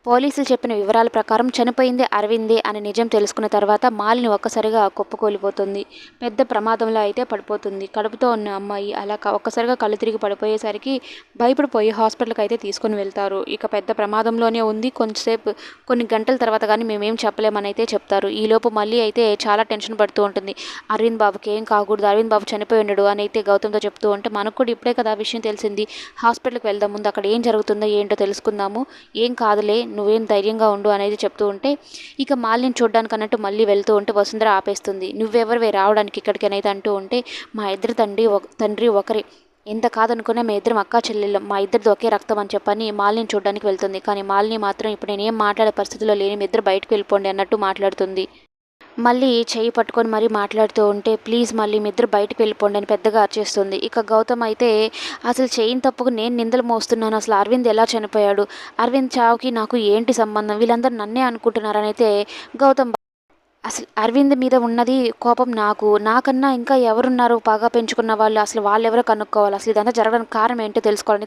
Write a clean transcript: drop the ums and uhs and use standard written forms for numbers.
పోలీసులు చెప్పిన వివరాల ప్రకారం చనిపోయింది అరవిందే అని నిజం తెలుసుకున్న తర్వాత మాలిని ఒక్కసారిగా కుప్పకూలిపోతుంది. పెద్ద ప్రమాదంలో అయితే పడిపోతుంది. కడుపుతో ఉన్న అమ్మాయి అలా ఒక్కసారిగా కళ్ళు తిరిగి పడిపోయేసరికి భయపడిపోయి హాస్పిటల్కి అయితే తీసుకొని వెళ్తారు. ఇక పెద్ద ప్రమాదంలోనే ఉంది, కొంచెంసేపు కొన్ని గంటల తర్వాత కానీ మేమేం చెప్పలేమని అయితే చెప్తారు. ఈలోపు మళ్ళీ అయితే చాలా టెన్షన్ పడుతూ ఉంటుంది. అరవింద్ బాబుకి ఏం కాకూడదు, అరవింద్ బాబు చనిపోయి ఉండడు అని అయితే గౌతమ్తో చెప్తూ ఉంటే మనకు కూడా ఇప్పుడే కదా విషయం తెలిసింది, హాస్పిటల్కి వెళ్దాం, ముందు అక్కడ ఏం జరుగుతుందో ఏంటో తెలుసుకుందాము, ఏం కాదులే నువ్వేం ధైర్యంగా ఉండు అనేది చెప్తూ ఉంటే ఇక మాలిని చూడ్డానికి అన్నట్టు మళ్ళీ వెళ్తూ ఉంటే వసుంధర ఆపేస్తుంది. నువ్వెవరివే రావడానికి ఇక్కడికి అనేది అంటూ ఉంటే మా ఇద్దరు తండ్రి ఒకరే, ఎంత కాదనుకున్నా మీ ఇద్దరం అక్కా చెల్లెళ్ళం, మా ఇద్దరిది ఒకే రక్తం అని చెప్పని మాలిని చూడడానికి వెళ్తుంది. కానీ మాలిని మాత్రం ఇప్పుడు నేనేం మాట్లాడే పరిస్థితిలో లేని, మీ ఇద్దరు బయటకు వెళ్ళిపోండి అన్నట్టు మాట్లాడుతుంది. మళ్ళీ చెయ్యి పట్టుకొని మరీ మాట్లాడుతూ ఉంటే ప్లీజ్ మళ్ళీ మీ ఇద్దరు బయటకు వెళ్ళిపోండి అని పెద్దగా అరిచేస్తుంది. ఇక గౌతమ్ అయితే అసలు చేయని తప్పుకు నేను నిందలు మోస్తున్నాను, అసలు అరవింద్ ఎలా చనిపోయాడు, అరవింద్ చావుకి నాకు ఏంటి సంబంధం, వీళ్ళందరూ నన్నే అనుకుంటున్నారని అయితే గౌతమ్ అసలు అరవింద్ మీద ఉన్నది కోపం నాకు, నాకన్నా ఇంకా ఎవరున్నారు బాగా పెంచుకున్న వాళ్ళు, అసలు వాళ్ళెవరో కనుక్కోవాలి, అసలు ఇదంతా జరగడానికి కారణం ఏంటో తెలుసుకోవాలని